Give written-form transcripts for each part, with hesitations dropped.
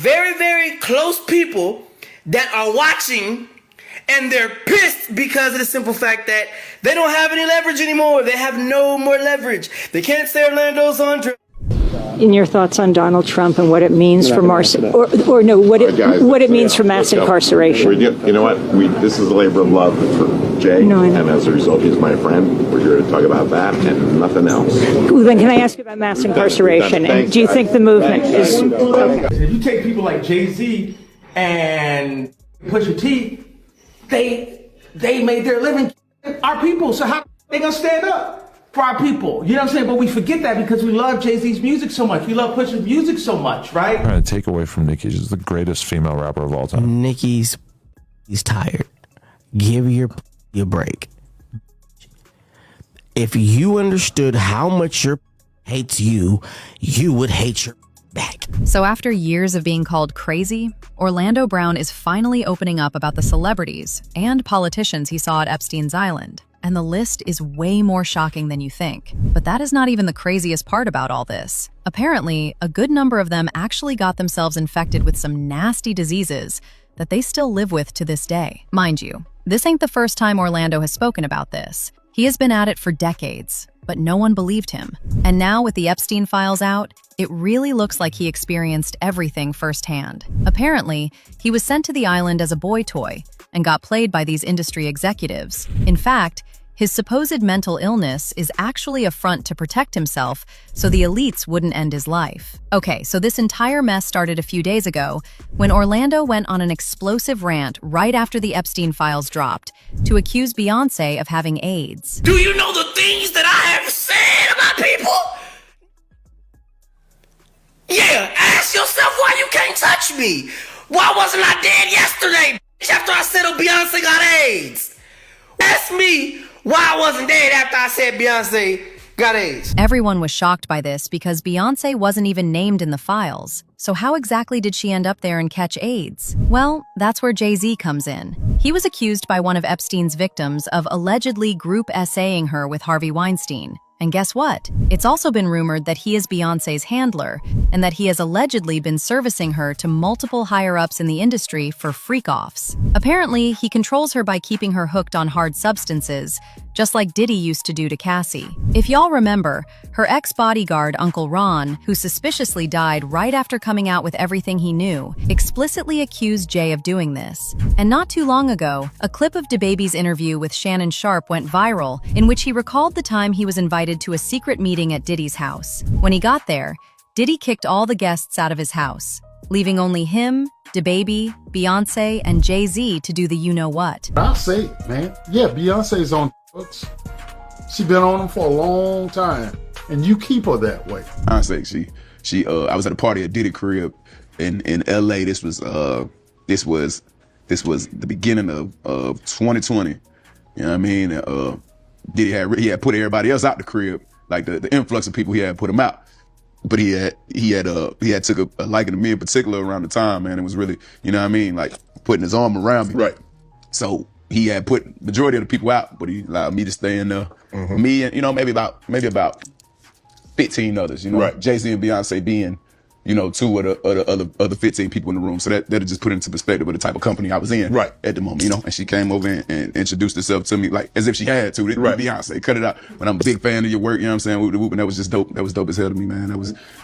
very, very close people that are watching, and they're pissed because of the simple fact that they don't have any leverage anymore. They have no more leverage. They can't say Orlando's on drugs. In your thoughts on Donald Trump and what it means for what it means for mass incarceration? You know what? This is a labor of love for Jay, and as a result, he's my friend. We're here to talk about that and nothing else. Well, then can I ask you about mass incarceration? And do you think the movement is... Okay. If you take people like Jay-Z and Pusha T, they made their living our people. So how they gonna stand up for our people? You know what I'm saying? But we forget that because we love Jay-Z's music so much. We love Pusha's music so much, right? I'm trying to take away from Nicki. She's the greatest female rapper of all time. Nicki's tired. Give your break. If you understood how much your hates you, you would hate your back. So after years of being called crazy, Orlando Brown is finally opening up about the celebrities and politicians he saw at Epstein's Island. And the list is way more shocking than you think. But that is not even the craziest part about all this. Apparently, a good number of them actually got themselves infected with some nasty diseases that they still live with to this day. Mind you, this ain't the first time Orlando has spoken about this. He has been at it for decades, but no one believed him. And now with the Epstein files out, it really looks like he experienced everything firsthand. Apparently, he was sent to the island as a boy toy and got played by these industry executives. In fact, his supposed mental illness is actually a front to protect himself so the elites wouldn't end his life. Okay, so this entire mess started a few days ago when Orlando went on an explosive rant right after the Epstein files dropped to accuse Beyonce of having AIDS. Do you know the things that I have said about people? Yeah, ask yourself why you can't touch me. Why wasn't I dead yesterday after I said Beyonce got AIDS? Ask me why I wasn't dead after I said Beyonce got AIDS. Everyone was shocked by this because Beyonce wasn't even named in the files. So how exactly did she end up there and catch AIDS? Well, that's where Jay-Z comes in. He was accused by one of Epstein's victims of allegedly group essaying her with Harvey Weinstein. And guess what? It's also been rumored that he is Beyonce's handler and that he has allegedly been servicing her to multiple higher-ups in the industry for freak-offs. Apparently, he controls her by keeping her hooked on hard substances, just like Diddy used to do to Cassie. If y'all remember, her ex-bodyguard, Uncle Ron, who suspiciously died right after coming out with everything he knew, explicitly accused Jay of doing this. And not too long ago, a clip of DaBaby's interview with Shannon Sharpe went viral, in which he recalled the time he was invited to a secret meeting at Diddy's house. When he got there, Diddy kicked all the guests out of his house, leaving only him, DaBaby, Beyonce, and Jay-Z to do the you-know-what. I'll say, man, yeah, Beyonce's on drugs. She been on them for a long time, and you keep her that way. I say I was at a party at Diddy crib in LA. This was the beginning of 2020. You know what I mean? Diddy had put everybody else out the crib, like the influx of people he had put him out. But he had took a liking to me in particular around the time, man. It was really, you know what I mean, like putting his arm around me. Right. So he had put majority of the people out, but he allowed me to stay in there. Mm-hmm. Me and, you know, maybe about 15 others, you know, right. Jay-Z and Beyonce being, you know, two of the other 15 people in the room. So that'll just put into perspective of the type of company I was in right. at the moment, you know. And she came over and introduced herself to me like as if she had to. Right. Beyonce, cut it out. But I'm a big fan of your work, you know what I'm saying? And that was just dope. That was dope as hell to me, man.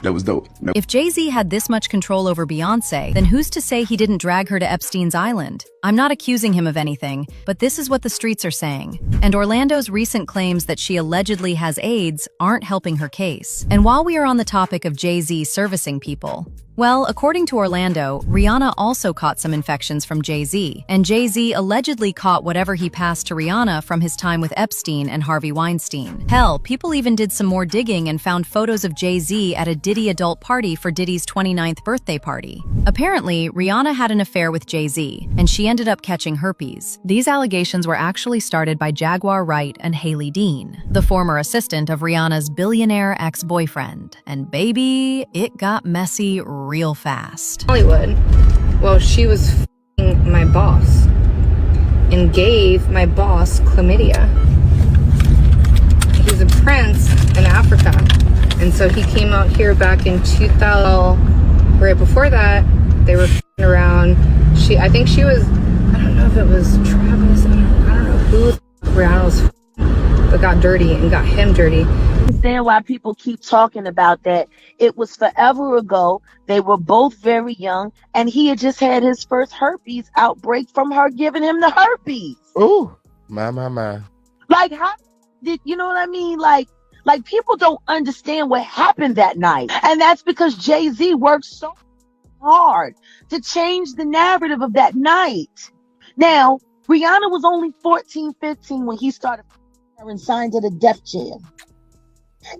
That was dope. If Jay-Z had this much control over Beyonce, then who's to say he didn't drag her to Epstein's Island? I'm not accusing him of anything, but this is what the streets are saying. And Orlando's recent claims that she allegedly has AIDS aren't helping her case. And while we are on the topic of Jay-Z servicing people, well, according to Orlando, Rihanna also caught some infections from Jay-Z, and Jay-Z allegedly caught whatever he passed to Rihanna from his time with Epstein and Harvey Weinstein. Hell, people even did some more digging and found photos of Jay-Z at a Diddy adult party for Diddy's 29th birthday party. Apparently, Rihanna had an affair with Jay-Z, and she ended up catching herpes. These allegations were actually started by Jaguar Wright and Haley Dean, the former assistant of Rihanna's billionaire ex-boyfriend. And baby, it got messy real fast. Hollywood. Well, she was f***ing my boss and gave my boss chlamydia. He's a prince in Africa, and so he came out here back in 2000. Right before that, They were f***ing around. I think she was, I don't know if it was Travis, I don't know who Brianna was but got dirty and got him dirty. Understand why people keep talking about that. It was forever ago. They were both very young, and he had just had his first herpes outbreak from her giving him the herpes. Ooh, my. Like, how did, you know what I mean? Like people don't understand what happened that night. And that's because Jay-Z worked so hard to change the narrative of that night. Now, Rihanna was only 14, 15 when he started and signed to the Def Jam.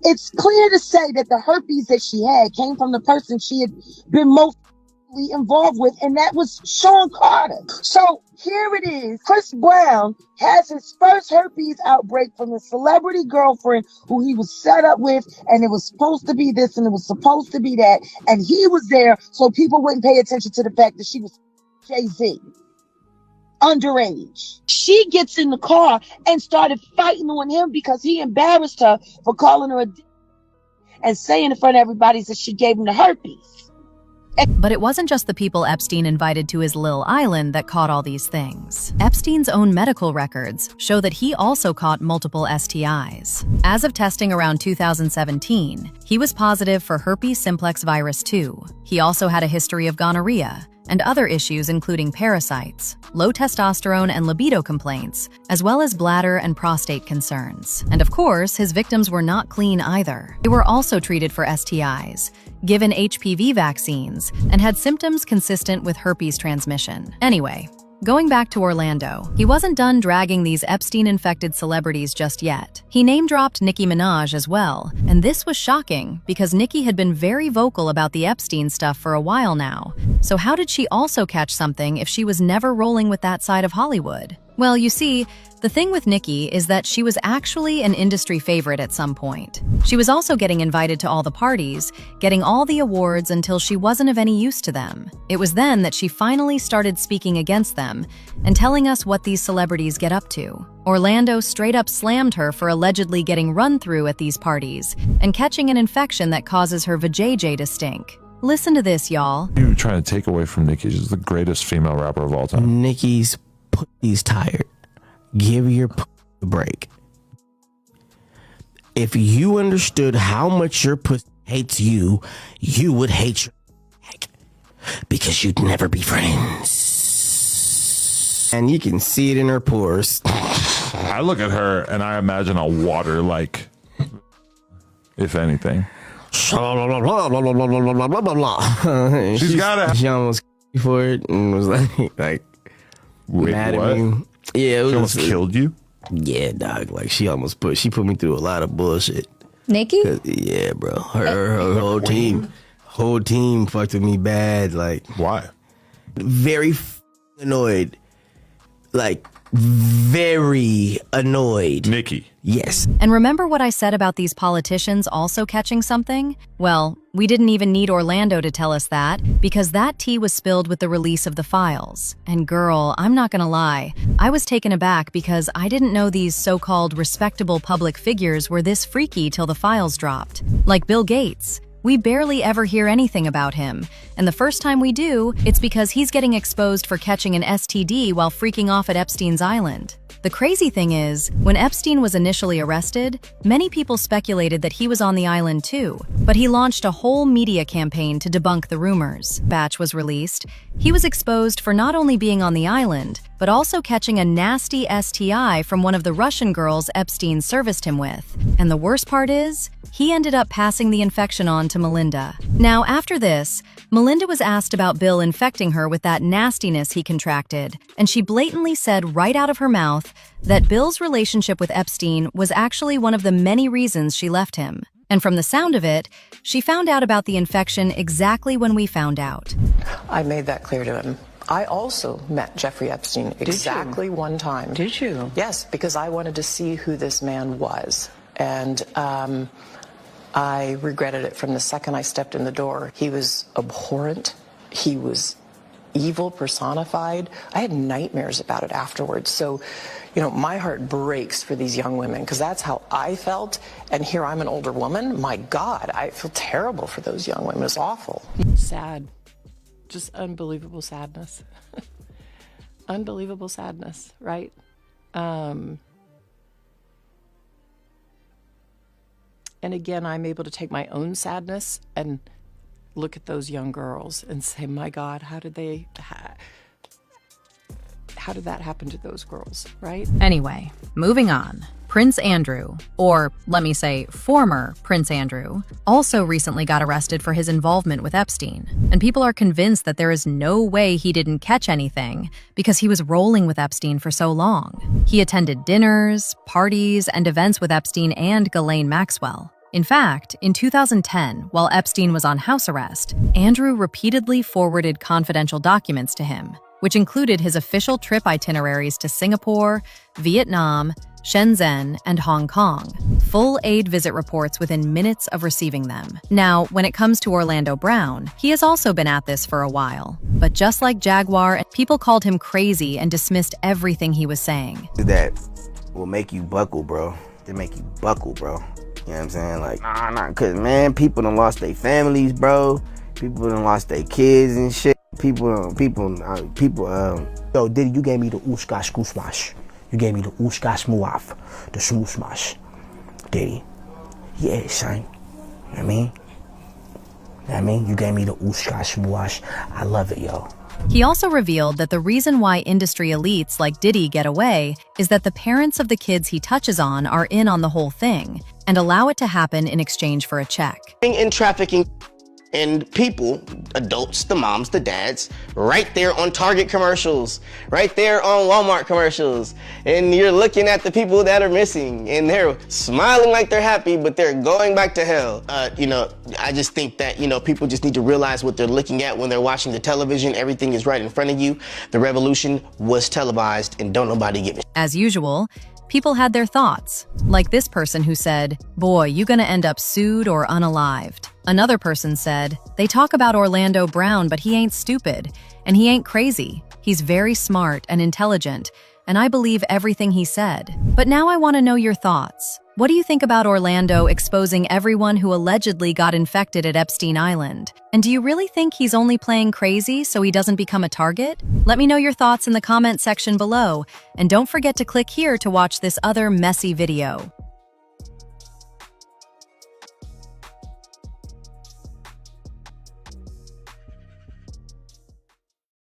It's clear to say that the herpes that she had came from the person she had been most involved with, and that was Sean Carter. So here it is. Chris Brown has his first herpes outbreak from a celebrity girlfriend who he was set up with, and it was supposed to be this and it was supposed to be that, and he was there so people wouldn't pay attention to the fact that she was Jay-Z. Underage. She gets in the car and started fighting on him because he embarrassed her for calling her a d- and saying in front of everybody that she gave him the herpes. But it wasn't just the people Epstein invited to his little island that caught all these things. Epstein's own medical records show that he also caught multiple STIs. As of testing around 2017, he was positive for herpes simplex virus 2. He also had a history of gonorrhea and other issues including parasites, low testosterone and libido complaints, as well as bladder and prostate concerns. And of course, his victims were not clean either. They were also treated for STIs, given HPV vaccines, and had symptoms consistent with herpes transmission. Anyway, going back to Orlando, he wasn't done dragging these Epstein-infected celebrities just yet. He name-dropped Nicki Minaj as well, and this was shocking because Nicki had been very vocal about the Epstein stuff for a while now. So how did she also catch something if she was never rolling with that side of Hollywood? Well, you see, the thing with Nicki is that she was actually an industry favorite at some point. She was also getting invited to all the parties, getting all the awards until she wasn't of any use to them. It was then that she finally started speaking against them and telling us what these celebrities get up to. Orlando straight up slammed her for allegedly getting run through at these parties and catching an infection that causes her vajayjay to stink. Listen to this, y'all. You're trying to take away from Nicki. She's the greatest female rapper of all time. Nicki's pussy's tired. Give your pussy a break. If you understood how much your pussy hates you, you would hate your back because you'd never be friends. And you can see it in her pores. I look at her and I imagine a water like, if anything. She's got it. She almost for it and was like Wait, mad what? at me. Yeah, it was She almost killed you? Yeah, dog. Like she put me through a lot of bullshit. Nikki? Yeah, bro. Her whole team fucked with me bad. Like, why? Very annoyed. Like, very annoyed. Nicki. Yes. And remember what I said about these politicians also catching something? Well, we didn't even need Orlando to tell us that, because that tea was spilled with the release of the files. And girl, I'm not gonna lie, I was taken aback because I didn't know these so-called respectable public figures were this freaky till the files dropped. Like Bill Gates. We barely ever hear anything about him, and the first time we do, it's because he's getting exposed for catching an STD while freaking off at Epstein's island. The crazy thing is, when Epstein was initially arrested, many people speculated that he was on the island too, but he launched a whole media campaign to debunk the rumors. Batch was released. He was exposed for not only being on the island, but also catching a nasty STI from one of the Russian girls Epstein serviced him with. And the worst part is, he ended up passing the infection on to Melinda. Now, after this, Melinda was asked about Bill infecting her with that nastiness he contracted, and she blatantly said right out of her mouth that Bill's relationship with Epstein was actually one of the many reasons she left him. And from the sound of it, she found out about the infection exactly when we found out. I made that clear to him. I also met Jeffrey Epstein exactly one time. Did you? Yes, because I wanted to see who this man was. And I regretted it from the second I stepped in the door. He was abhorrent. He was evil personified. I had nightmares about it afterwards. So, you know, my heart breaks for these young women because that's how I felt. And here I'm an older woman. My God, I feel terrible for those young women. It's awful. Sad. just unbelievable sadness. Unbelievable sadness, right? And again, I'm able to take my own sadness and look at those young girls and say, my God, how did that happen to those girls, right? Anyway, moving on. Prince Andrew, or let me say former Prince Andrew, also recently got arrested for his involvement with Epstein. And people are convinced that there is no way he didn't catch anything because he was rolling with Epstein for so long. He attended dinners, parties, and events with Epstein and Ghislaine Maxwell. In fact, in 2010, while Epstein was on house arrest, Andrew repeatedly forwarded confidential documents to him, which included his official trip itineraries to Singapore, Vietnam, Shenzhen, and Hong Kong. Full aid visit reports within minutes of receiving them. Now, when it comes to Orlando Brown, he has also been at this for a while. But just like Jaguar, people called him crazy and dismissed everything he was saying. That will make you buckle, bro. They make you buckle, bro. You know what I'm saying? Like, nah, cause man, people done lost their families, bro. People done lost their kids and shit. People, yo, Diddy, you gave me the ooshka smash. You gave me the ooshka smuaf, the smooth smash. Diddy. Yeah, son. You know what I mean? You gave me the ooshka smuash. I love it, yo. He also revealed that the reason why industry elites like Diddy get away is that the parents of the kids he touches on are in on the whole thing and allow it to happen in exchange for a check. In trafficking and people, adults, the moms, the dads, right there on Target commercials, right there on Walmart commercials. And you're looking at the people that are missing and they're smiling like they're happy, but they're going back to hell. I just think that, people just need to realize what they're looking at when they're watching the television. Everything is right in front of you. The revolution was televised and don't nobody give a shit. As usual, people had their thoughts, like this person who said, boy, you gonna end up sued or unalived. Another person said, they talk about Orlando Brown, but he ain't stupid, and he ain't crazy. He's very smart and intelligent, and I believe everything he said. But now I want to know your thoughts. What do you think about Orlando exposing everyone who allegedly got infected at Epstein Island? And do you really think he's only playing crazy so he doesn't become a target? Let me know your thoughts in the comment section below, and don't forget to click here to watch this other messy video.